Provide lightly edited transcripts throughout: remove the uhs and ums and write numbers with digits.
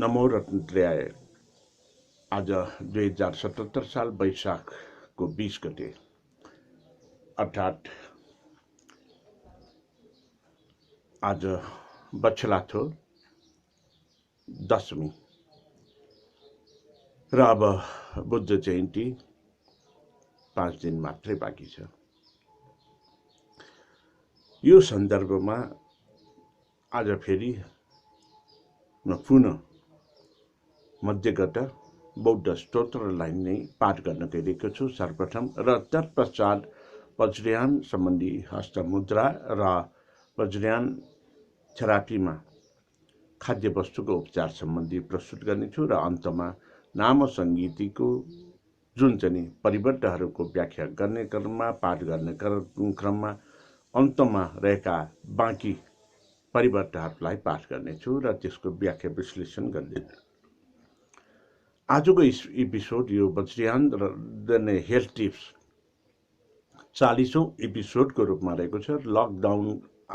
नमो रत्नत्रयाय। आज 2077 साल वैशाखको 20 गते अर्थात् आज बच्छलाथो दशमी र अब बुद्ध जयन्ती 5 दिन मात्रै बाँकी छ। यो सन्दर्भमा आज फेरि म पुनः मध्यगत बौद्ध स्तोत्रलाई नै पाठ गर्न गइरहेको छु सर्वप्रथम, र तत्पश्चात वज्रयान सम्बन्धी हस्तमुद्रा र वज्रयान थेरापीमा खाद्य वस्तुको उपचार सम्बन्धी प्रस्तुत गर्नेछु र अन्तमा नाम सङ्गीतिको जुन चाहिँ परिबद्धहरूको व्याख्या गर्ने क्रममा पाठ गर्ने क्रममा अन्तमा रहेका बाँकी परिबद्धहरूलाई पाठ गर्नेछु र त्यसको व्याख्या विश्लेषण गर्नेछु। आजको एपिसोड यो वज्रयान र हेल्थ टिप्स 40औं एपिसोडको रूपमा रहेको छ। लकडाउन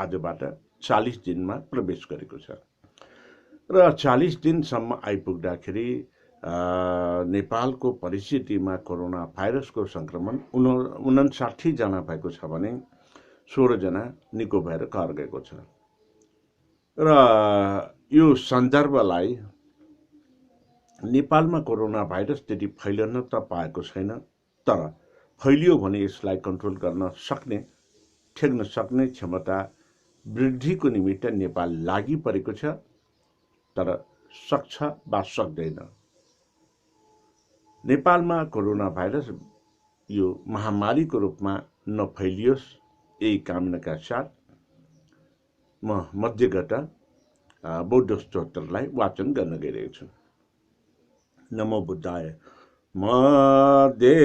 आजबाट 40 दिनमा प्रवेश गरेको छ र 40 दिनसम्म आइपुग्दाखेरि नेपालको परिस्थितिमा कोरोना भाइरसको संक्रमण 59 जना भएको छ भने 16 जना निको भएर घर गएको छ र यो सन्दर्भलाई नेपालमा कोरोना भाइरस त्यति फैलन त पाएको छैन, तर फैलियो भने यसलाई कन्ट्रोल गर्न सक्ने ठेक्न सक्ने क्षमता वृद्धिको निमित्त नेपाल लागि परेको छ, तर सक्छ वा सक्दैन। नेपालमा कोरोना भाइरस यो महामारीको रूपमा नफैलियोस् यही कामनाका साथ म मध्यगत बौद्ध स्तोत्रलाई वाचन गर्न गइरहेको छु। नमो बुद्धाय। मध्यगत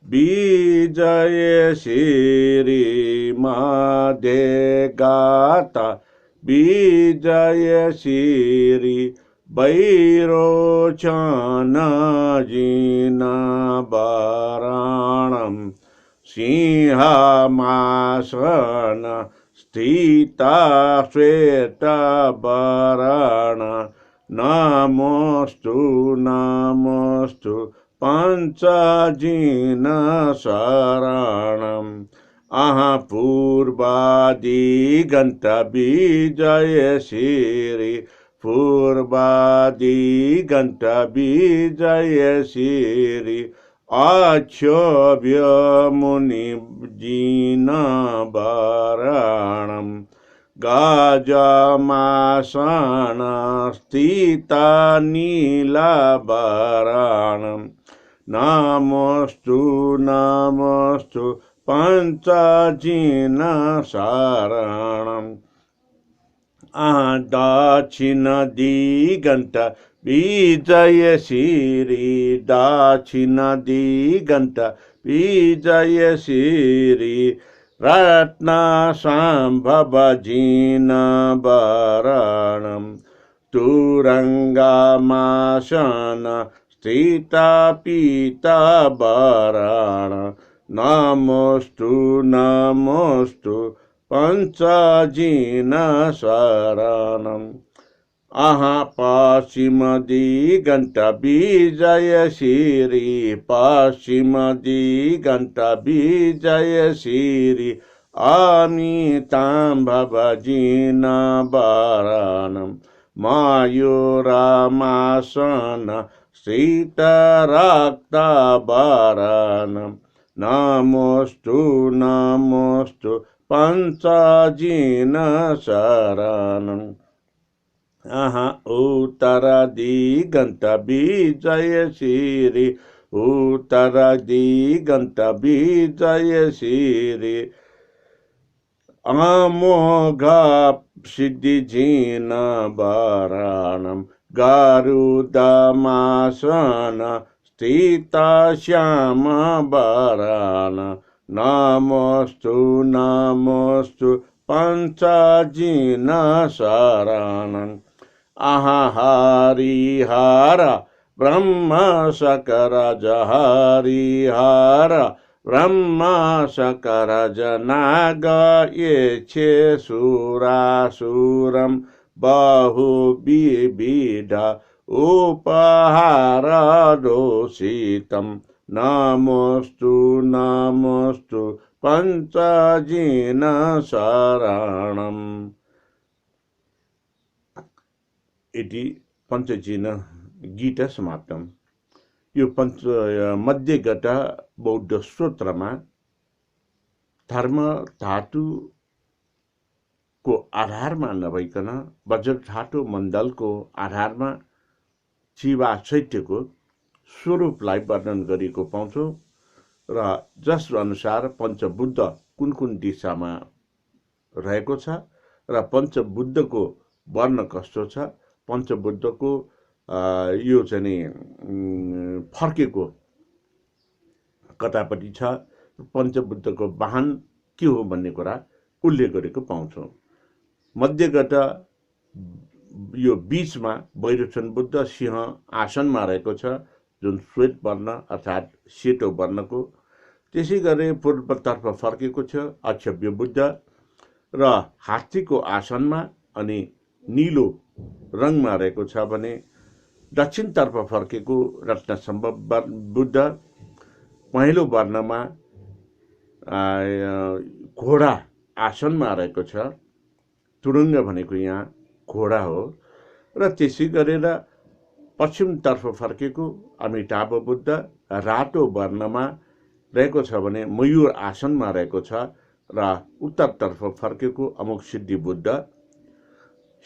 विजय श्री मध्यगत विजय श्री वैरोचन जिन वरणम सिंहमासन स्थिता श्वेत वरण नमोस्तु नमोस्तु पंचजिन शरणम पूर्वादिगंत विजय श्री पूर्वादिगंत विजय श्री अक्षोभ्य मुनि जिन वरणम गजमासन स्थिता नीलाभरणम नमोस्तु नमोस्तु पंचजिन शरणम दक्षिण दिगंत विजय श्री दक्षिण दिगंत विजय श्री रत्न संभव जिन वरणम तुरंगमासन स्थिता पीता वरण नमोस्तु नमोस्तु पंचजिन शरणम पश्चिम दिगंत विजय श्री पश्चिम दिगंत विजय श्री अमिताम्भव जिन वरणम मयूरमासन स्थित रक्त वरणम नमोस्तु नमोस्तु पंचजिन शरणम उत्तर दिगंत विजय श्री उत्तर दिगंत विजय श्री अमोघ सिद्धि जिन वरणम गरुडमासन स्थिता श्याम वरण नमोस्तु नमोस्तु पंचजिन शरणम हरिहर ब्रह्म सकरज हरिहर ब्रह्म सकरज नाग ये सुरासुरम बहुविविध उपहार दोषितं नमोस्तु नमोस्तु पञ्चजिन शरणम् इति पञ्चजिन गीत समाप्तम्। यो मध्यगत बौद्ध स्तोत्रमा धर्म धातुको आधारमा नभइकन वज्र धातु मण्डलको आधारमा जीवा चैत्यको स्वरूपलाई वर्णन गरिएको पाउँछौँ र जस अनुसार पञ्चबुद्ध कुन कुन दिशामा रहेको छ र पञ्चबुद्धको वर्ण कस्तो छ, पञ्चबुद्धको यो चाहिँ फर्केको कतापट्टि छ, पञ्चबुद्धको वाहन के हो भन्ने कुरा उल्लेख गरेको पाउँछौँ। मध्यगत यो बीचमा वैरोचन बुद्ध सिंह आसनमा रहेको छ, जुन श्वेत वर्ण अर्थात् सेतो वर्णको। त्यसै गरी पूर्वतर्फ फर्केको छ अक्षव्य बुद्ध र हात्तीको आसनमा अनि नीलो रङमा रहेको छ भने दक्षिणतर्फ फर्केको रत्नस्तम्भ बुद्ध पहेँलो वर्णमा घोडा आसनमा रहेको छ। तुरुङ्ग भनेको यहाँ घोडा हो। र त्यसै गरेर पश्चिमतर्फ फर्केको अमिताभ बुद्ध रातो वर्णमा रहेको छ भने मयूर आसनमा रहेको छ र उत्तरतर्फ फर्केको अमुक सिद्धि बुद्ध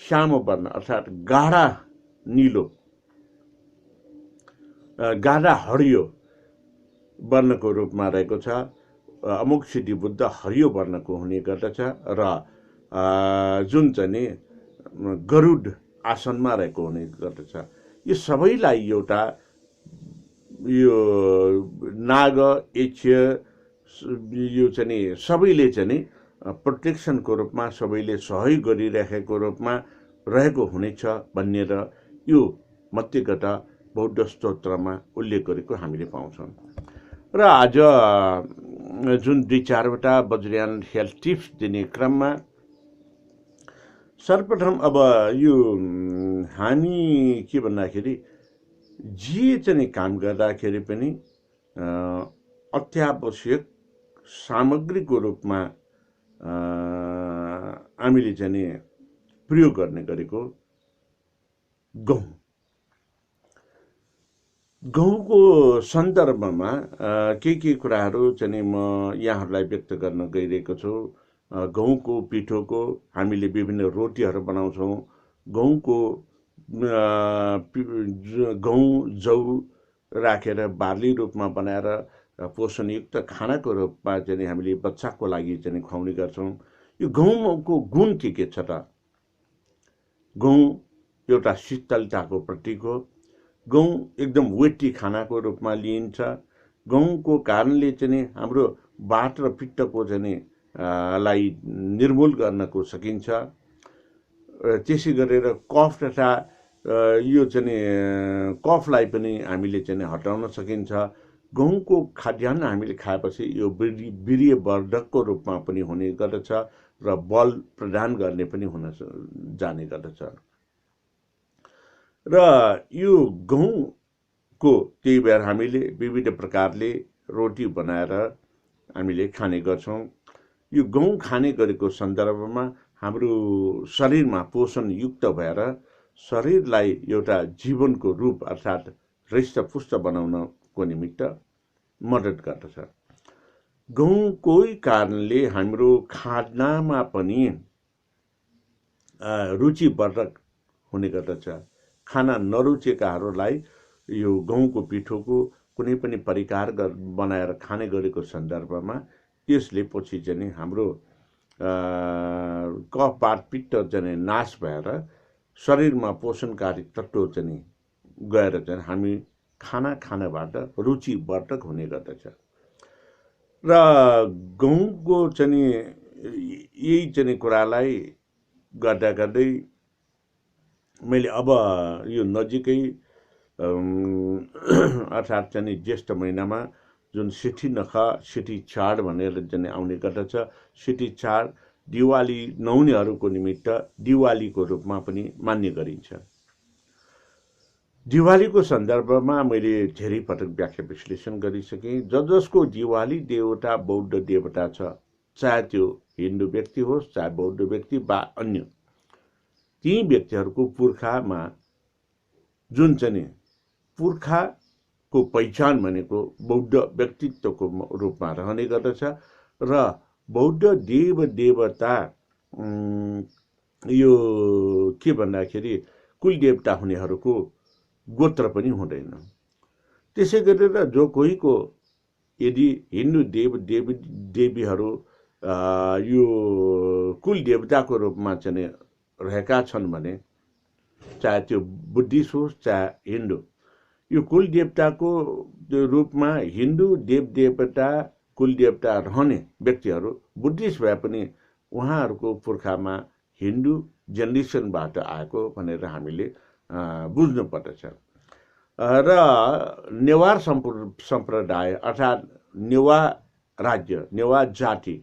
श्याम वर्ण अर्थात् गाढा नीलो गाढा हरियो वर्णको रूपमा रहेको छ। अमुक सिद्धि बुद्ध हरियो वर्णको हुने गर्दछ र जुन चाहिँ गरुड आसनमा रहेको हुने गर्दछ। यो सबैलाई एउटा यो नाग यक्ष यो चाहिँ सबैले चाहिँ प्रोटेक्सनको रूपमा सबैले सहयोग गरिरहेको रूपमा रहेको हुनेछ भन्ने र यो मध्यगत बौद्ध स्तोत्रमा उल्लेख गरेको हामीले पाउँछौँ। र आज जुन 2-4वटा वज्रयान हेल्थ टिप्स दिने क्रममा सर्वप्रथम अब यो हामी के भन्दाखेरि जे चाहिँ काम गर्दाखेरि पनि अत्यावश्यक सामग्रीको रूपमा हामीले चाहिँ प्रयोग गर्ने गरेको गहुँको सन्दर्भमा के कुराहरू चाहिँ म यहाँहरूलाई व्यक्त गर्न गइरहेको छु। गहुँको पिठोको हामीले विभिन्न रोटीहरू बनाउँछौँ। गहुँ जौ राखेर बार्ली रूपमा बनाएर पोषणयुक्त खानाको रूपमा चाहिँ हामीले बच्चाको लागि चाहिँ खुवाउने गर्छौँ। यो गहुँको गुण के छ त? गहुँ एउटा शीतलताको प्रतीक हो। गहुँ एकदम वेटी खानाको रूपमा लिइन्छ। गहुँको कारणले चाहिँ हाम्रो वात र पित्तको चाहिँ लाई निर्मूल गर्नको सकिन्छ। त्यसै गरेर कफ तथा यो चाहिँ कफलाई पनि हामीले चाहिँ हटाउन सकिन्छ। गहुँको खाद्यान्न हामीले खाएपछि यो वीर्यवर्धकको रूपमा पनि हुने गर्दछ र बल प्रदान गर्ने पनि हुन जाने गर्दछ। र यो गहुँको त्यही भएर हामीले विविध प्रकारले रोटी बनाएर हामीले खाने गर्छौँ। यो गहुँ खाने गरेको सन्दर्भमा हाम्रो शरीरमा पोषणयुक्त भएर शरीरलाई एउटा जीवनको रूप अर्थात् हृष्टपुष्ट बनाउनको निमित्त मद्दत गर्दछ। गहुँकै कारणले हाम्रो खानामा पनि रुचिवर्धक हुने गर्दछ। खाना नरुचेकाहरूलाई यो गहुँको पिठोको कुनै पनि परिकार बनाएर खाने गरेको सन्दर्भमा त्यसले पछि चाहिँ हाम्रो कफ वात पित्त चाहिँ नाश भएर शरीरमा पोषणकारी तत्त्व चाहिँ गएर चाहिँ हामी खाना खानबाट रुचिवर्धक हुने गर्दछ। र गहुँको चाहिँ यही चाहिँ कुरालाई गर्दा गर्दै मैले अब यो नजिकै अर्थात् चाहिँ ज्येष्ठ महिनामा जुन सिठी नखा सिठी चाड भनेर चाहिँ आउने गर्दछ। सिठी चाड दिवाली नहुनेहरूको निमित्त दिवालीको रूपमा पनि मान्ने गरिन्छ। दिवालीको सन्दर्भमा मैले धेरै पटक व्याख्या विश्लेषण गरिसकेँ। जसको दिवाली देवता बौद्ध देवता छ, चाहे त्यो हिन्दू व्यक्ति होस् चाहे बौद्ध व्यक्ति वा अन्य, ती व्यक्तिहरूको पुर्खामा जुन चाहिँ पुर्खाको पहिचान भनेको बौद्ध व्यक्तित्वको रूपमा रहने गर्दछ र बौद्ध देव देवता यो के भन्दाखेरि कुल देवता हुनेहरूको गोत्र पनि हुँदैन। त्यसै गरेर जो कोहीको यदि हिन्दू देव देवीहरू यो कुल देवताको रूपमा चाहिँ रहेका छन् भने, चाहे त्यो बुद्धिस्ट होस् चाहे हिन्दू, यो कुल देवताको रूपमा हिन्दू देव देवता कुल देवता रहने व्यक्तिहरू बुद्धिस्ट भए पनि उहाँहरूको पुर्खामा हिन्दू जेनेरेसनबाट आएको भनेर हामीले बुझ्नु पर्दछ। र नेवार सम्प्रदाय अर्थात् नेवा राज्य, नेवा जाति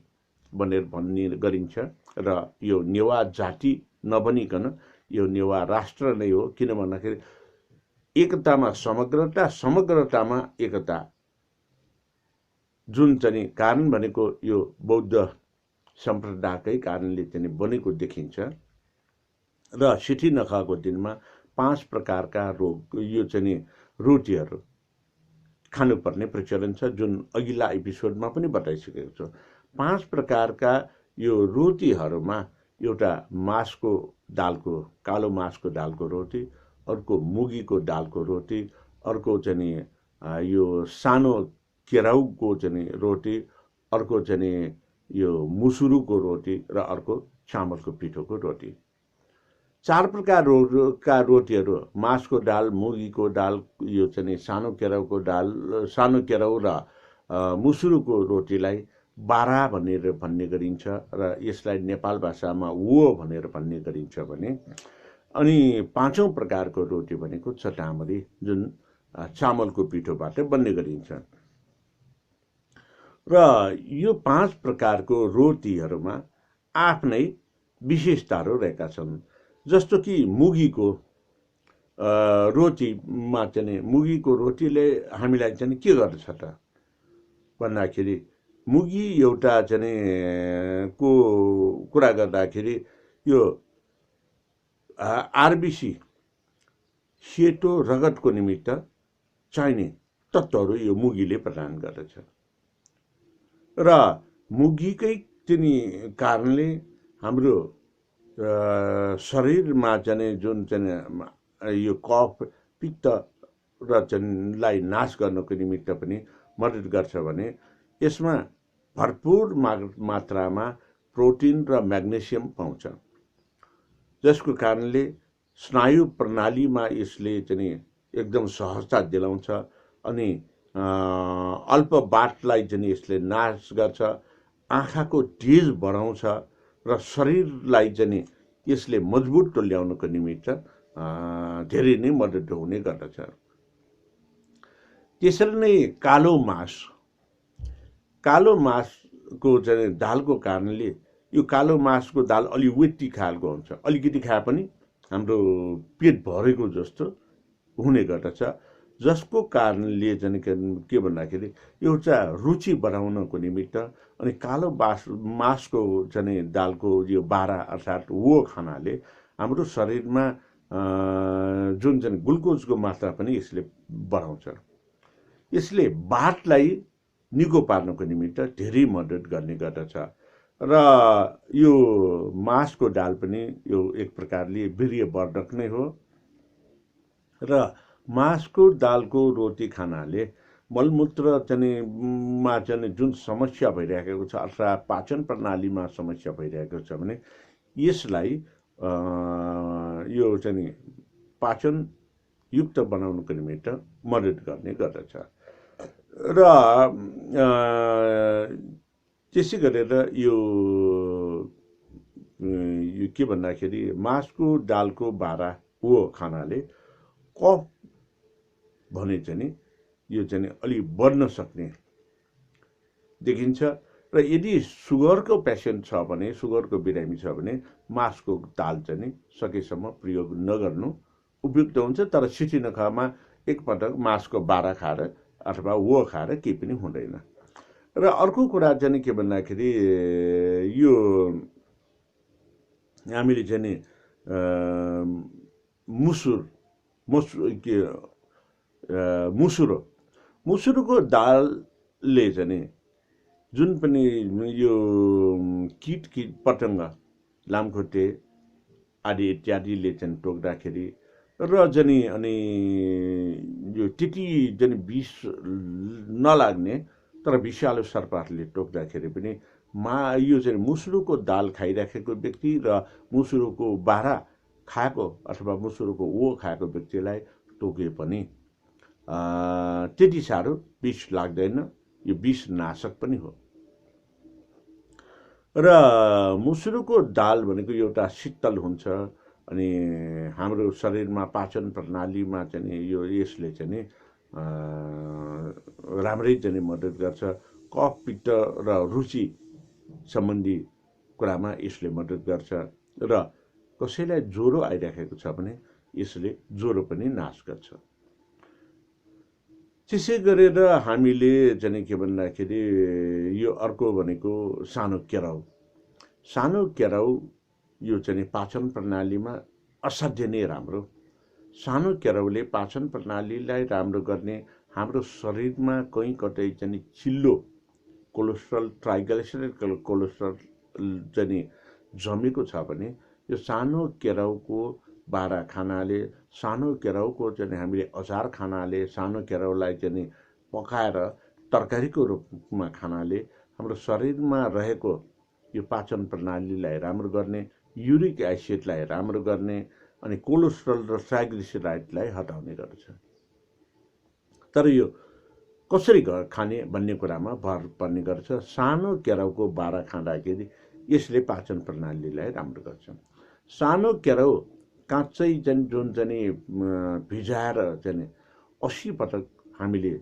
भनेर भन्ने गरिन्छ र यो नेवा जाति नबनिकन यो नेवा राष्ट्र नै हो। किन भन्दाखेरि एकतामा समग्रता, समग्रतामा एकता, जुन चाहिँ कारण भनेको यो बौद्ध सम्प्रदायकै कारणले चाहिँ बनेको देखिन्छ। र सिठी नखाएको दिनमा 5 प्रकारका रोग यो चाहिँ रोटीहरू खानुपर्ने प्रचलन छ, जुन अघिल्ला एपिसोडमा पनि बताइसकेको छु। 5 प्रकारका यो रोटीहरूमा एउटा मासको दालको, कालो मासको दालको रोटी, अर्को मुगीको दालको रोटी, अर्को चाहिँ यो सानो केराउको चाहिँ रोटी, अर्को चाहिँ यो मुसुरुको रोटी र अर्को चामलको पिठोको रोटी। 4 प्रकारका रोटीहरू, मासको दाल, मुगीको दाल, यो चाहिँ सानो केराउको दाल, सानो केराउ र मुसुरुको रोटीलाई बारा भनेर भन्ने गरिन्छ र यसलाई नेपाल भाषामा वो भनेर भन्ने गरिन्छ भने, अनि 5औं प्रकारको रोटी भनेको चटामरी, जुन चामलको पिठोबाट बन्ने गरिन्छ। र यो 5 प्रकारको रोटीहरूमा आफ्नै विशेषताहरू रहेका छन्। जस्तो कि मुगीको रोटीमा चाहिँ मुगीको रोटीले हामीलाई चाहिँ के गर्दछ त भन्दाखेरि, मुगी एउटा चाहिँ को कुरा गर्दाखेरि यो आरबिसी सेतो रगतको निमित्त चाहिने तत्त्वहरू यो मुगीले प्रदान गर्दछ र मुगीकै तिनी कारणले हाम्रो शरीरमा चाहिँ जुन चाहिँ यो कफ पित्त र चाहिँ नाश गर्नको निमित्त पनि मद्दत गर्छ भने यसमा भरपूर मात्रामा प्रोटिन र म्याग्नेसियम पाउँछ, जसको कारणले स्नायु प्रणालीमा यसले चाहिँ एकदम सहजता दिलाउँछ अनि अल्प बाटलाई चाहिँ यसले नाश गर्छ, आँखाको तेज बढाउँछ र शरीरलाई चाहिँ यसले मजबुत तुल्याउनको निमित्त धेरै नै मद्दत हुने गर्दछ। त्यसरी नै कालो मासको चाहिँ दालको कारणले यो कालो मासको दाल अलि वेटी खालको हुन्छ, अलिकति खाए पनि हाम्रो पेट भरेको जस्तो हुने गर्दछ, जसको कारणले चाहिँ के भन्दाखेरि एउटा रुचि बढाउनको निमित्त अनि कालो मासको चाहिँ दालको यो बारा अर्थात् वो खानाले हाम्रो शरीरमा जुन चाहिँ ग्लुकोजको मात्रा पनि यसले बढाउँछ। यसले बाटलाई निको पार्नको निमित्त धेरै मद्दत गर्ने गर्दछ र यो मासको दाल पनि यो एक प्रकारले वीर्यवर्धक नै हो र मासको दालको रोटी खानाले मलमूत्र चाहिँ जुन समस्या भइरहेको छ अर्थात् पाचन प्रणालीमा समस्या भइरहेको छ भने यसलाई यो चाहिँ पाचन युक्त बनाउनको निमित्त मद्दत गर्ने गर्दछ र त्यसै गरेर यो के भन्दाखेरि मासको दालको बारा वो खानाले कफ भने चाहिँ यो चाहिँ अलि बढ्न सक्ने देखिन्छ र यदि सुगरको पेसेन्ट छ भने, सुगरको बिरामी छ भने मासको दाल चाहिँ नि सकेसम्म प्रयोग नगर्नु उपयुक्त हुन्छ। तर सिठी नखामा एकपटक मासको बारा खाएर अथवा वो खाएर केही पनि हुँदैन। र अर्को कुरा चाहिँ के भन्दाखेरि यो हामीले चाहिँ नि मुसुरोको दालले चाहिँ नि जुन पनि यो कीट पतङ्ग लामखुट्टे आदि इत्यादिले चाहिँ टोक्दाखेरि र चाहिँ अनि यो त्यति चाहिँ विष नलाग्ने तर विषालु सर्पहरूले टोक्दाखेरि पनि यो चाहिँ मुसुरोको दाल खाइराखेको व्यक्ति र मुसुरोको बारा खाएको अथवा मुसुरोको ओ खाएको व्यक्तिलाई टोके पनि त्यति साह्रो विष लाग्दैन। यो विष नाशक पनि हो। र मुसुरोको दाल भनेको एउटा शीतल हुन्छ अनि हाम्रो शरीरमा पाचन प्रणालीमा चाहिँ यो यसले चाहिँ नि राम्रै चाहिँ मद्दत गर्छ। कफ पित्त र रुचि सम्बन्धी कुरामा यसले मद्दत गर्छ। र कसैलाई ज्वरो आइराखेको छ भने यसले ज्वरो पनि नाश गर्छ। त्यसै गरेर हामीले चाहिँ के भन्दाखेरि यो अर्को भनेको सानो केराउ। सानो केराउ यो चाहिँ पाचन प्रणालीमा असाध्य नै राम्रो। सानो केराउले पाचन प्रणालीलाई राम्रो गर्ने, हाम्रो शरीरमा कहीँ कतै चाहिँ चिल्लो कोलेस्ट्रल ट्राइग्लिसराइड कोलेस्ट्रल चाहिँ जमेको छ भने यो सानो केराउको बारा खानाले, सानो केराउको चाहिँ हामीले अचार खानाले, सानो केराउलाई चाहिँ पकाएर तरकारीको रूपमा खानाले हाम्रो शरीरमा रहेको यो पाचन प्रणालीलाई राम्रो गर्ने, युरिक एसिडलाई राम्रो गर्ने अनि कोलेस्ट्रल र ट्राइग्लिसराइडलाई हटाउने गर्छ। तर यो कसरी खाने भन्ने कुरामा भर पर्ने गर्छ। सानो केराउको बारा खाँदाखेरि यसले पाचन प्रणालीलाई राम्रो गर्छ। सानो केराउ काँचै जुन चाहिँ भिजाएर चाहिँ 80 पटक हामीले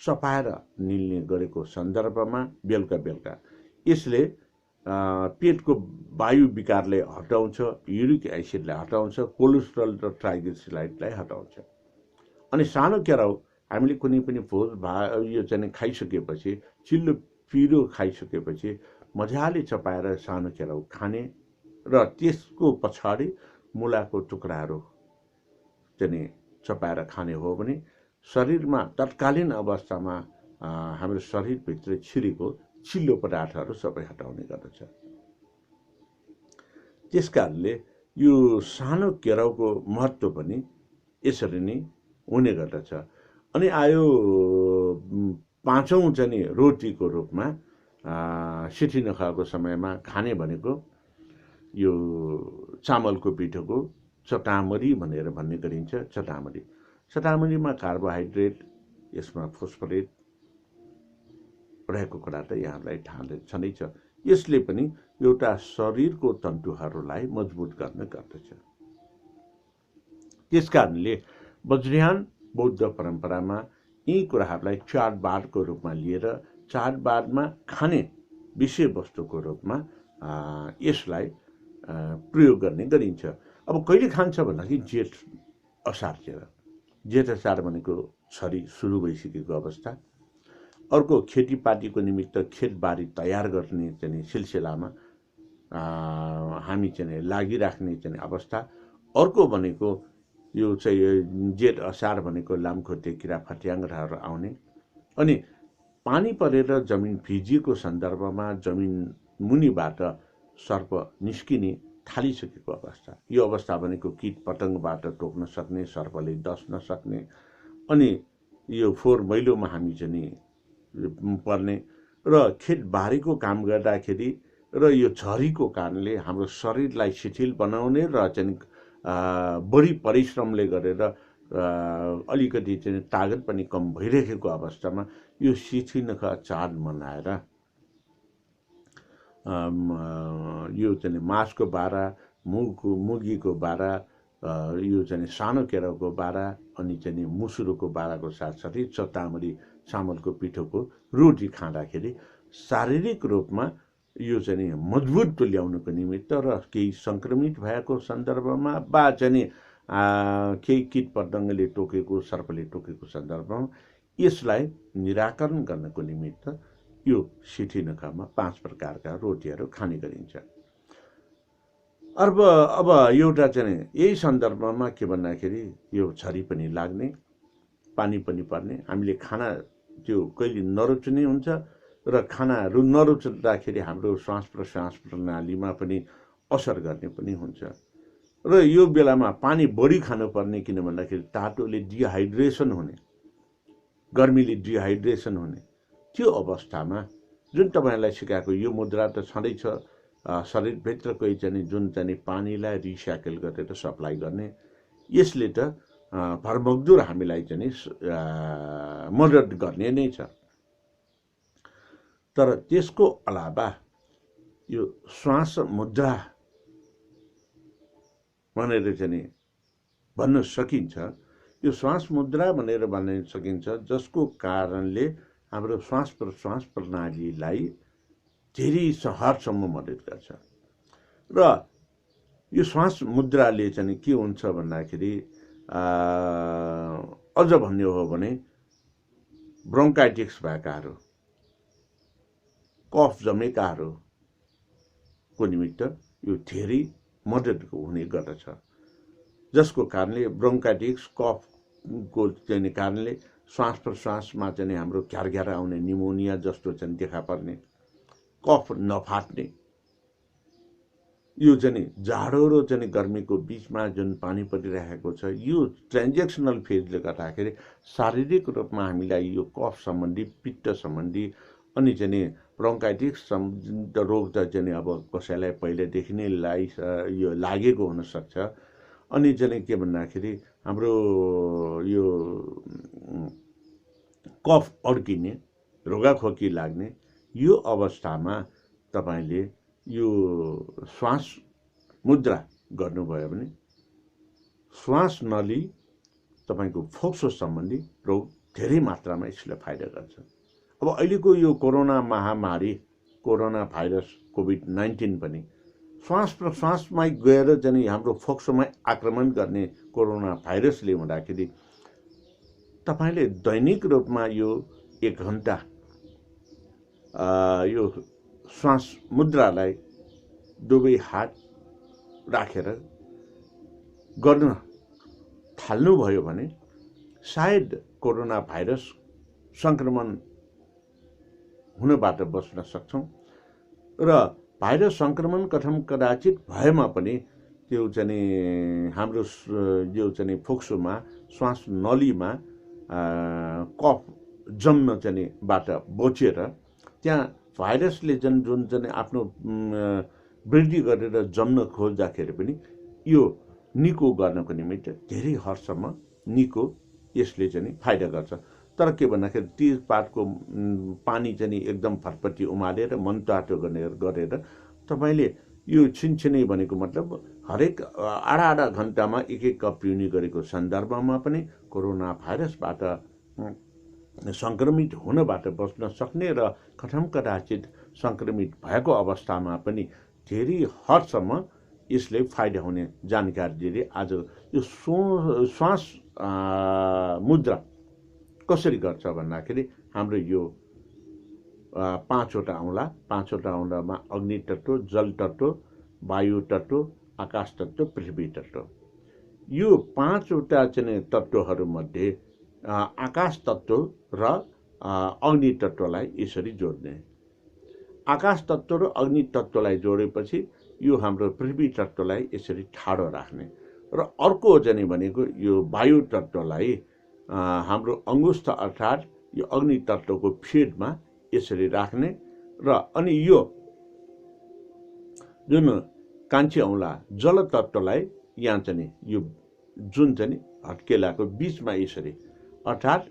चपाएर निल्ने गरेको सन्दर्भमा बेलुका यसले पेटको वायु विकारले हटाउँछ, युरिक एसिडलाई हटाउँछ, कोलेस्ट्रल र ट्राइग्लिसराइडलाई हटाउँछ। अनि सानो केराउ हामीले कुनै पनि भोज यो चाहिँ खाइसकेपछि, चिल्लो पिरो खाइसकेपछि मजाले चपाएर सानो केराउ खाने र त्यसको पछाडि मुलाको टुक्राहरू चाहिँ चपाएर खाने हो भने शरीरमा तत्कालीन अवस्थामा हाम्रो शरीरभित्र छिरेको चिल्लो पदार्थहरू सबै हटाउने गर्दछ। त्यसकारणले यो सानो केराउको महत्त्व पनि यसरी नै हुने गर्दछ। अनि आयो पाँचौं चाहिँ रोटीको रूपमा सिठी नखाएको समयमा खाने भनेको यो चामलको पिठोको चटामरी भनेर भन्ने गरिन्छ। चटामरीमा कार्बोहाइड्रेट, यसमा फोस्फोरेट रहेको कुरा त यहाँलाई थाहा छँदैछ। यसले पनि एउटा शरीरको तन्तुहरूलाई मजबुत गर्ने गर्दछ। त्यसकारणले वज्रयान बौद्ध परम्परामा यी कुराहरूलाई चाडबाडको रूपमा लिएर चाडबाडमा खाने विषयवस्तुको रूपमा यसलाई प्रयोग गर्ने गरिन्छ। अब कहिले खान्छ भन्दाखेरि जेठ असार भनेको छरी सुरु भइसकेको अवस्था, अर्को खेतीपातीको निमित्त खेतबारी तयार गर्ने चाहिँ सिलसिलामा हामी चाहिँ लागिराख्ने चाहिँ अवस्था, अर्को भनेको यो चाहिँ जेठ असार भनेको लामखुट्टे किरा फट्याङ्ग्राहरू आउने अनि पानी परेर जमिन भिजिएको सन्दर्भमा जमिन मुनिबाट सर्प निस्किने थालिसकेको अवस्था। यो अवस्था भनेको कीट पतङ्गबाट टोक्न सक्ने, सर्पले डस्न सक्ने अनि यो फोहोर मैलोमा हामी चाहिँ पर्ने र खेतबारीको काम गर्दाखेरि र यो झरीको कारणले हाम्रो शरीरलाई शिथिल बनाउने र चाहिँ बढी परिश्रमले गरेर अलिकति चाहिँ तागत पनि कम भइरहेको अवस्थामा यो सिठी नखा चाड मनाएर यो चाहिँ मासको बारा, मुगीको बारा, यो चाहिँ सानो केराउको बारा अनि चाहिँ मुसुरोको बाराको साथसाथै चटामरी चामलको पिठोको रोटी खाँदाखेरि शारीरिक रूपमा यो चाहिँ मजबुत तुल्याउनको निमित्त र केही सङ्क्रमित भएको सन्दर्भमा वा चाहिँ केही कीट पतङ्गले टोकेको सर्पले टोकेको सन्दर्भमा यसलाई निराकरण गर्नको निमित्त यो सिठीनुखामा 5 प्रकारका रोटीहरू खाने गरिन्छ। अब एउटा चाहिँ यही सन्दर्भमा के भन्दाखेरि यो झरी पनि लाग्ने, पानी पनि पर्ने, हामीले खाना त्यो कहिले नरुच्ने हुन्छ र खानाहरू नरुच्दाखेरि हाम्रो श्वास प्रश्वास प्रणालीमा पनि असर गर्ने पनि हुन्छ र यो बेलामा पानी बढी खानुपर्ने, किन भन्दाखेरि तातोले डिहाइड्रेसन हुने, गर्मीले डिहाइड्रेसन हुने, त्यो अवस्थामा जुन तपाईँलाई सिकाएको यो मुद्रा त छँदैछ, शरीरभित्रको चाहिँ जुन चाहिँ पानीलाई रिसाइकल गरेर सप्लाई गर्ने, यसले त भरमग्दुर हामीलाई चाहिँ मद्दत गर्ने नै छ। तर त्यसको अलावा यो श्वास मुद्रा भनेर चाहिँ भन्न सकिन्छ। यो श्वास मुद्रा भनेर भन्न सकिन्छ जसको कारणले हाम्रो श्वास प्रश्वास प्रणालीलाई धेरै हदसम्म मद्दत गर्छ र यो श्वास मुद्राले चाहिँ के हुन्छ भन्दाखेरि अझ भन्ने हो भने ब्रोन्काइटिस भएकाहरू, कफ जमेकाहरूको निमित्त यो धेरै मद्दत हुने गर्दछ, जसको कारणले ब्रोन्काइटिस कफको चाहिँ कारणले श्वास प्रश्वासमा चाहिँ हाम्रो घ्यार आउने, निमोनिया जस्तो चाहिँ देखा पर्ने, कफ नफाट्ने, यो चाहिँ जाडो र चाहिँ गर्मीको बिचमा जुन पानी परिरहेको छ, यो ट्रान्जेक्सनल फेजले गर्दाखेरि शारीरिक रूपमा हामीलाई यो कफ सम्बन्धी, पित्त सम्बन्धी अनि चाहिँ ब्रोन्काइटिस रोग त चाहिँ अब कसैलाई पहिलेदेखि नै यो लागेको हुनसक्छ। अनि चाहिँ के भन्दाखेरि हाम्रो यो कफ अड्किने, रोगाखोकी लाग्ने, यो अवस्थामा तपाईँले यो श्वास मुद्रा गर्नुभयो भने श्वास नली तपाईँको फोक्सो सम्बन्धी रोग धेरै मात्रामा यसले फाइदा गर्छ। अब अहिलेको यो कोरोना महामारी, कोरोना भाइरस कोभिड-19 पनि श्वास प्रश्वासमै गएर चाहिँ हाम्रो फोक्सोमा आक्रमण गर्ने कोरोना भाइरसले हुँदाखेरि तपाईँले दैनिक रूपमा यो 1 घण्टा यो श्वास मुद्रालाई दुवै हात राखेर गर्न थाल्नुभयो भने सायद कोरोना भाइरस सङ्क्रमण हुनबाट बच्न सक्छौँ र भाइरस सङ्क्रमण कदाचित भएमा पनि त्यो चाहिँ हाम्रो यो चाहिँ फोक्सोमा, श्वास नलीमा कफ जम्न चाहिँ बाट बचेर त्यहाँ भाइरसले जुन चाहिँ आफ्नो वृद्धि गरेर जम्न खोज्दाखेरि पनि यो निको गर्नको निमित्त धेरै हदसम्म निको यसले चाहिँ फाइदा गर्छ। तर के भन्दाखेरि ती पातको पानी चाहिँ एकदम फटफटी उमालेर मनतातो गरेर तपाईँले यो छिनछिनै भनेको मतलब हरेक आधा घन्टामा 1 कप पिउने गरेको सन्दर्भमा पनि कोरोना भाइरसबाट सङ्क्रमित हुनबाट बच्न सक्ने र कदाचित सङ्क्रमित भएको अवस्थामा पनि धेरै हदसम्म यसले फाइदा हुने जानकारी दिँदै आज यो श्वास मुद्रा कसरी गर्छ भन्दाखेरि हाम्रो यो 5वटा औँला, 5वटा औँलामा अग्नि तत्व, जल तत्व, वायु तत्व, आकाश तत्व, पृथ्वी तत्व, यो 5वटा चाहिँ तत्वहरूमध्ये आकाश तत्व र अग्नि तत्वलाई यसरी जोड्ने। आकाश तत्व र अग्नि तत्वलाई जोडेपछि यो हाम्रो पृथ्वी तत्वलाई यसरी ठाडो राख्ने र अर्को चाहिँ भनेको यो वायु तत्वलाई हाम्रो अंगुष्ठ अर्थात् यो अग्नि तत्वको फेदमा यसरी राख्ने र अनि यो जुन कान्छी औँला जल तत्वलाई यहाँ चाहिँ यो जुन चाहिँ हत्केलाको बीचमा यसरी अर्थात्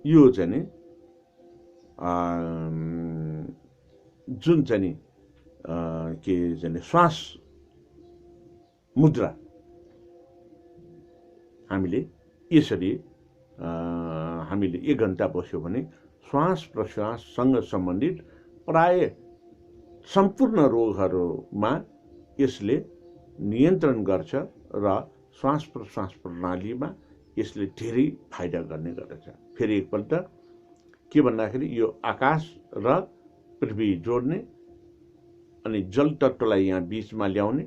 यो चाहिँ जुन चाहिँ के चाहिँ श्वास मुद्रा हामीले यसरी हामीले 1 घण्टा बस्यो भने श्वास प्रश्वाससँग सम्बन्धित प्राय सम्पूर्ण रोगहरूमा यसले नियन्त्रण गर्छ र श्वास प्रश्वास प्रणालीमा यसले धेरै फाइदा गर्ने गर्दछ। फेरि एकपल्ट के भन्दाखेरि यो आकाश र पृथ्वी जोड्ने अनि जल तत्त्वलाई यहाँ बीचमा ल्याउने,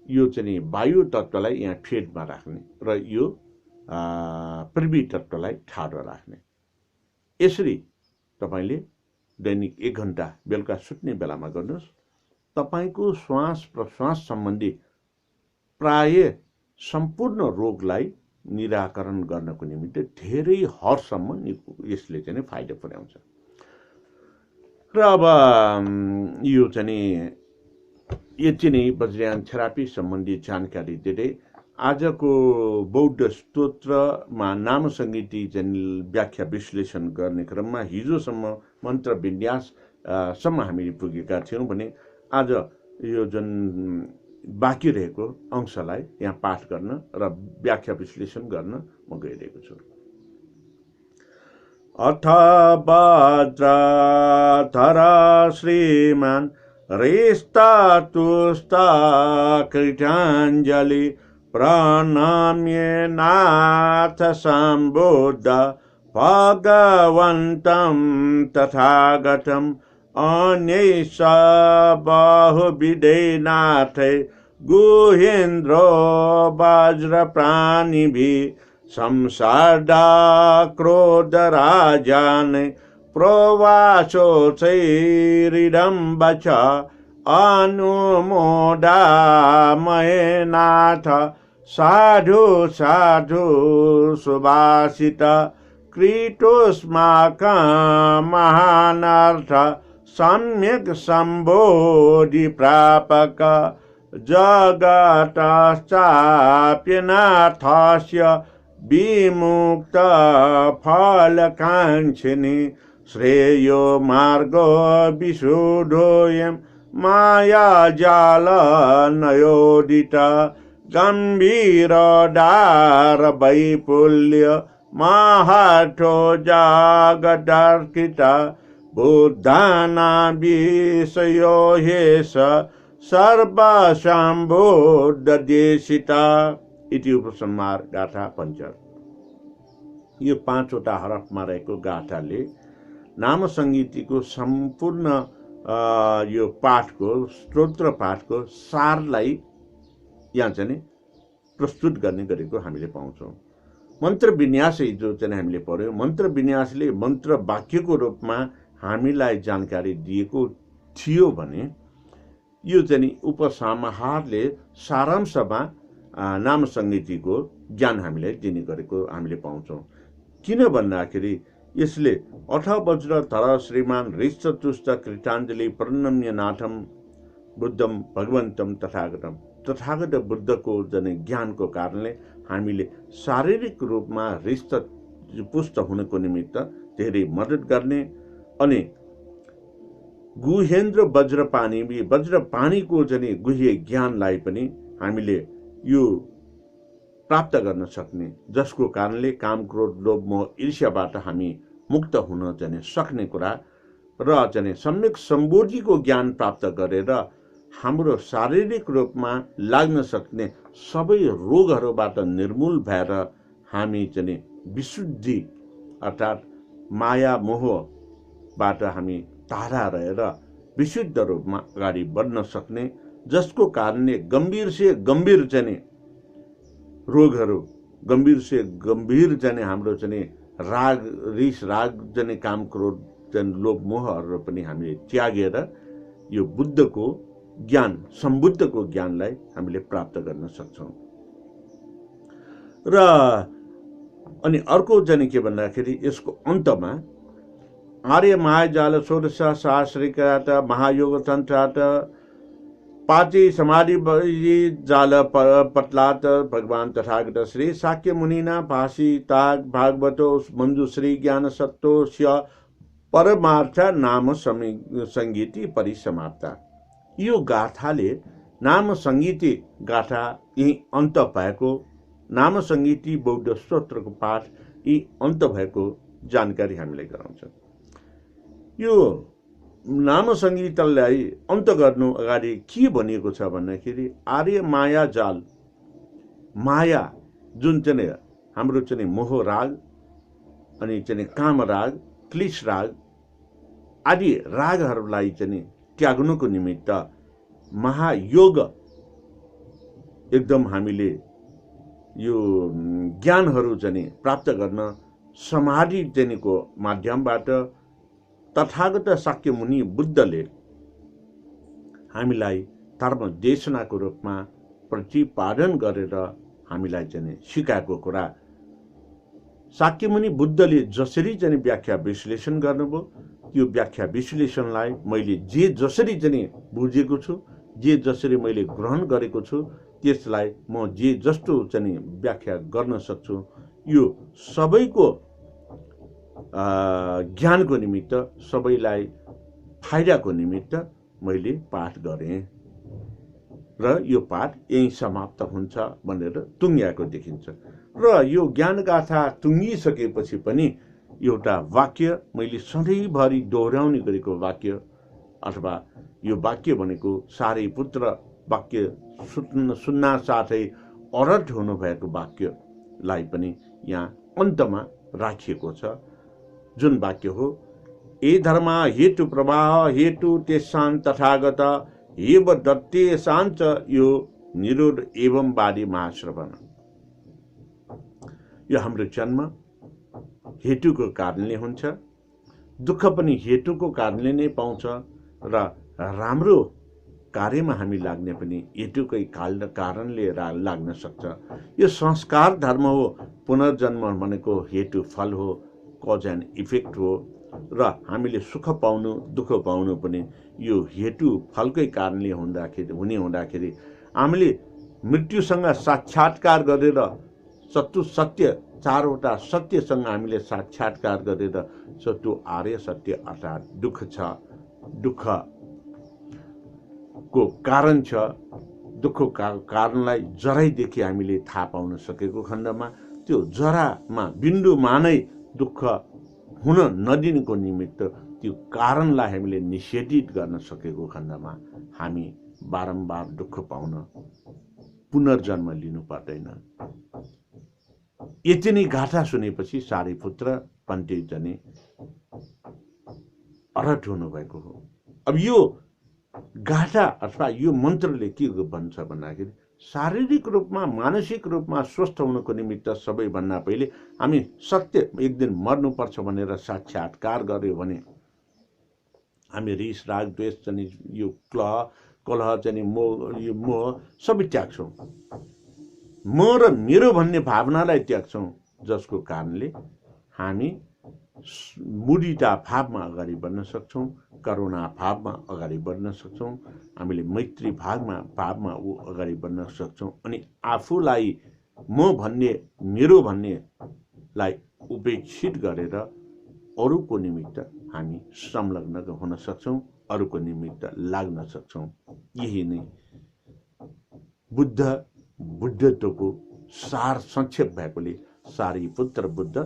यो चाहिँ वायु तत्त्वलाई यहाँ फेदमा राख्ने र यो पृथ्वी तत्त्वलाई ठाडो राख्ने। यसरी तपाईले दैनिक 1 घण्टा बेलुका सुत्ने बेलामा गर्नुहोस्। तपाईको श्वास प्रश्वास सम्बन्धी प्राय सम्पूर्ण रोगलाई निराकरण गर्नको निमित्त धेरै हदसम्म यसले चाहिँ फाइदा पुर्याउँछ। र अब यो चाहिँ यति नै वज्रयान थेरापी सम्बन्धी जानकारी दिँदै आजको बौद्ध स्तोत्रमा नाम संगीति व्याख्या विश्लेषण गर्ने क्रममा हिजोसम्म मन्त्र विन्यास सम्म हामीले पुगेका थियौँ भने आज यो जुन बाँकी रहेको अंशलाई यहाँ पाठ गर्न र व्याख्या विश्लेषण गर्न म गइरहेको छु। अथ वज्रधरा श्रीमान् रेस्ता तुस्ता कृताञ्जलि प्रणम्य नाथ सम्बुद्ध भगवन्तं तथागतम् अन्यैष बहुविधैनाथै गुहेन्द्रो वज्रप्राणिभिः संसादा क्रोधराजान् प्रोवाचोचैरिदं वच अनुमोदामहे नाथ साधु साधु सुभाषित कृतोस्माकं महानर्थ सम्यक् सम्बोधि प्रापक जगतश्चाप्यनाथस्य विमुक्त फलकाङ्क्षिनि श्रेयो मार्गो विशुद्धोऽयं मायाजाल नयोदित गम्भीरोदार वैपुल्य माहाठो जागदर्कित बुद्धानां विषयो ह्येष सर्वसम्बुद्धदेशिता इति उपसंहार गाथा पंच। यो 5वटा हरफमा रहेको गाथाले नाम संगीतिको सम्पूर्ण यो पाठको स्तोत्र पाठको सारलाई यहाँ चाहिँ प्रस्तुत गर्ने गरेको हामीले पाउँछौँ। मन्त्र विन्यास जो चाहिँ हामीले पढ्यौँ, मन्त्र विन्यासले मन्त्र वाक्यको रूपमा हामीलाई जानकारी दिएको थियो भने यो चाहिँ उपसंहारले सारांशमा नाम संगीतिको ज्ञान हामीलाई दिने गरेको हामीले पाउँछौँ। किन भन्दाखेरि यसले अथ वज्रधर श्रीमान हृष्टतुष्ट कृताञ्जलि प्रणम्य नाथम बुद्धम भगवन्तं तथागतम तथागत बुद्धको जने ज्ञानको कारणले हामीले शारीरिक रूपमा हृष्टपुष्ट हुनको निमित्त धेरै मद्दत गर्ने अनि गुहेन्द्र वज्रपाणीको जने गुह्य ज्ञानलाई पनि हामीले यो प्राप्त गर्न सक्ने, जसको कारणले काम क्रोध लोभ मोह ईर्ष्याबाट हामी मुक्त हुन चाहिँ सक्ने कुरा र चाहिँ सम्यक सम्बोधिको ज्ञान प्राप्त गरेर हाम्रो शारीरिक रूपमा लाग्न सक्ने सबै रोगहरूबाट निर्मूल भएर हामी चाहिँ विशुद्धि अर्थात् माया मोहबाट हामी टाढा रहेर विशुद्ध रूपमा अगाडि बढ्न सक्ने, जसको कारणले गम्भीर से गम्भीर चाहिँ रोगहरू, गम्भीर से गम्भीर चाहिँ हाम्रो चाहिँ राग रिस राग चाहिँ काम क्रोध चाहिँ लोभ मोहहरू पनि हामीले त्यागेर यो बुद्धको ज्ञान सम्बुद्धको ज्ञानलाई हामीले प्राप्त गर्न सक्छौँ। र अनि अर्को चाहिँ के भन्दाखेरि यसको अन्तमा आर्य महाजाल षोडश सहस्रिकात महायोग तन्त्रात पाचि समाधि जाल पटलात भगवान तथागत श्री शाक्य मुनिना भाषिताग भागवतो मंजुश्री ज्ञान सत्तोष्य परमार्थ नाम संगीति परिसमाप्ता। यो गाथाले नाम संगीति गाथा यही अन्त भएको, नाम संगीति बौद्ध स्तोत्रको पाठ यी अन्त भएको जानकारी हामीलाई गराउँछ। यो नाम संहितालाई अन्त गर्नु अगाडि के भनिएको छ भन्दाखेरि आर्य माया जाल, माया जुन चाहिँ हाम्रो चाहिँ मोह राग अनि चाहिँ काम राग, क्लिश राग आदि रागहरूलाई चाहिँ त्याग्नुको निमित्त महायोग एकदम हामीले यो ज्ञानहरू चाहिँ प्राप्त गर्न समाधि जनिको माध्यमबाट तथागत शाक्य मुनि बुद्धले हामीलाई धर्म देशनाको रूपमा प्रतिपादन गरेर हामीलाई चाहिँ सिकाएको कुरा शाक्य मुनि बुद्धले जसरी चाहिँ व्याख्या विश्लेषण गर्नुभयो त्यो व्याख्या विश्लेषणलाई मैले जे जसरी चाहिँ बुझेको छु, जे जसरी मैले ग्रहण गरेको छु, त्यसलाई म जे जस्तो चाहिँ व्याख्या गर्न सक्छु, यो सबैको ज्ञानको निमित्त, सबैलाई फाइदाको निमित्त मैले पाठ गरेँ र यो पाठ यही समाप्त हुन्छ भनेर टुङ्ग्याएको देखिन्छ। र यो ज्ञानगाथा टुङ्गिसकेपछि पनि एउटा वाक्य मैले सधैँभरि दोहोऱ्याउने गरेको वाक्य अथवा यो वाक्य भनेको सारीपुत्र वाक्य सुन्न साथै अरठ हुनुभएको वाक्यलाई पनि यहाँ अन्तमा राखिएको छ, जुन वाक्य हो ए धर्मा हेतु प्रवाह हेतु तेषां तथागत एव दत्तेषाञ्च यो निरोध एवं वादी महाश्रवण। यो हाम्रो जन्म हेतुको कारणले हुन्छ, दुःख पनि हेतुको कारणले नै पाउँछ र राम्रो कार्यमा हामी लाग्ने पनि हेतुकै कारणले लाग्न सक्छ। यो संस्कार धर्म हो। पुनर्जन्म भनेको हेतु फल हो, कज एन्ड इफेक्ट हो र हामीले सुख पाउनु दुःख पाउनु पनि यो हेतु फलकै कारणले हुँदाखेरि हामीले मृत्युसँग साक्षात्कार गरेर सत्य चारवटा सत्यसँग हामीले साक्षात्कार गरेर त्यो आर्य सत्य अर्थात् दुःख छ, दुःखको कारण छ, दुःखको कारणलाई जराइदेखि हामीले थाहा पाउन सकेको खण्डमा त्यो जरामा बिन्दुमा नै दुःख हुन नदिनुको निमित्त त्यो कारणलाई हामीले निषेधित गर्न सकेको खण्डमा हामी बारम्बार दुःख पाउन पुनर्जन्म लिनु पर्दैन। यति नै गाथा सुनेपछि सारीपुत्र पण्डित जने अरठ हुनुभएको हो। अब यो गाथा अथवा यो मन्त्रले के भन्छ भन्दाखेरि शारीरिक रूपमा मानसिक रूपमा स्वस्थ हुनको निमित्त सबैभन्दा पहिले हामी सत्य एक दिन मर्नुपर्छ भनेर साक्षात्कार गर्यो भने हामी रिस राग द्वेष चाहिँ यो कलह चाहिँ मोह सबै त्याग्छौँ। म र मेरो भन्ने भावनालाई त्याग्छौँ, जसको कारणले हामी मुदिता भावमा अगाडि बढ्न सक्छौँ, करुणा भावमा अगाडि बढ्न सक्छौँ, हामीले मैत्री भावमा अगाडि बढ्न सक्छौँ अनि आफूलाई म भन्ने मेरो भन्नेलाई उपेक्षित गरेर अरूको निमित्त हामी संलग्न हुन सक्छौँ, अरूको निमित्त लाग्न सक्छौँ। यही नै बुद्धत्वको सार संक्षेप भएकोले सारीपुत्र बुद्ध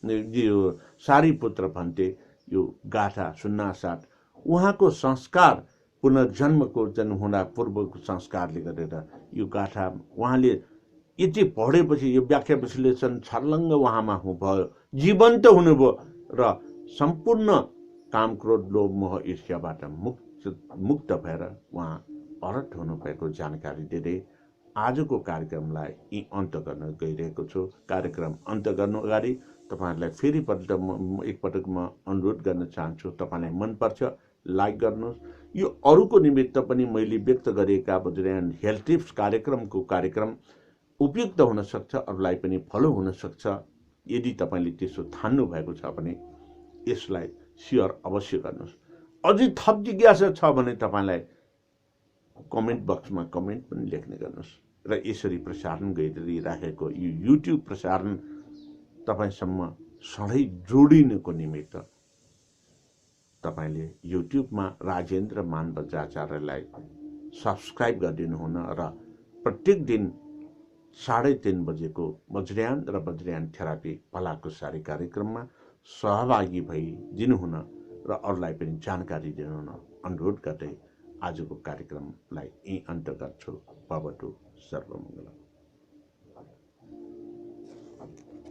यो सारीपुत्र भन्थे यो गाथा सुन्नासाथ उहाँको संस्कार पुनर्जन्मको जन्म हुँदा पूर्वको संस्कारले गरेर यो गाथा उहाँले यति पढेपछि यो व्याख्या विश्लेषण छर्लङ्ग उहाँमा भयो, जीवन्त हुनुभयो र सम्पूर्ण काम क्रोध लोभ मोह ईर्ष्याबाट मुक्त भएर उहाँ अरठ हुनुभएको जानकारी दिँदै आजको कार्यक्रमलाई यी अन्त गर्न गइरहेको छु। कार्यक्रम अन्त गर्नु अगाडि तपाईहरुलाई फेरि एकपटक म अनुरोध गर्न चाहन्छु, तपाईलाई मनपर्छ लाइक गर्नुहोस्। यो अरूको निमित्त पनि मैले व्यक्त गरेका वज्रयान हेल्थ टिप्स कार्यक्रम उपयुक्त हुन सक्छ, अरूलाई पनि फलो हुन सक्छ। यदि तपाईले त्यसो ठान्नु भएको छ भने यसलाई शेयर अवश्य गर्नुहोस्। अझै थप जिज्ञासा छ भने तपाईलाई कमेन्ट बक्समा कमेन्ट पनि लेख्ने गर्नुहोस् र यसरी प्रसारण गरिराखेको यो युट्युब प्रसारण तपाईसम्म सधैँ जोडिनको निमित्त तपाईले युट्युबमा राजेन्द्र मान बज्राचार्यलाई सब्स्क्राइब गरिदिनु हुन र प्रत्येक दिन 3:30 बजेको वज्रयान र वज्रयान थेरापी भलाकुसारी कार्यक्रममा सहभागी भई दिनुहुन र अरूलाई पनि जानकारी दिनुहुन अनुरोध गर्दै आजको कार्यक्रमलाई यहीँ अन्त्य गर्छु। भवतु सर्वमङ्गलम्।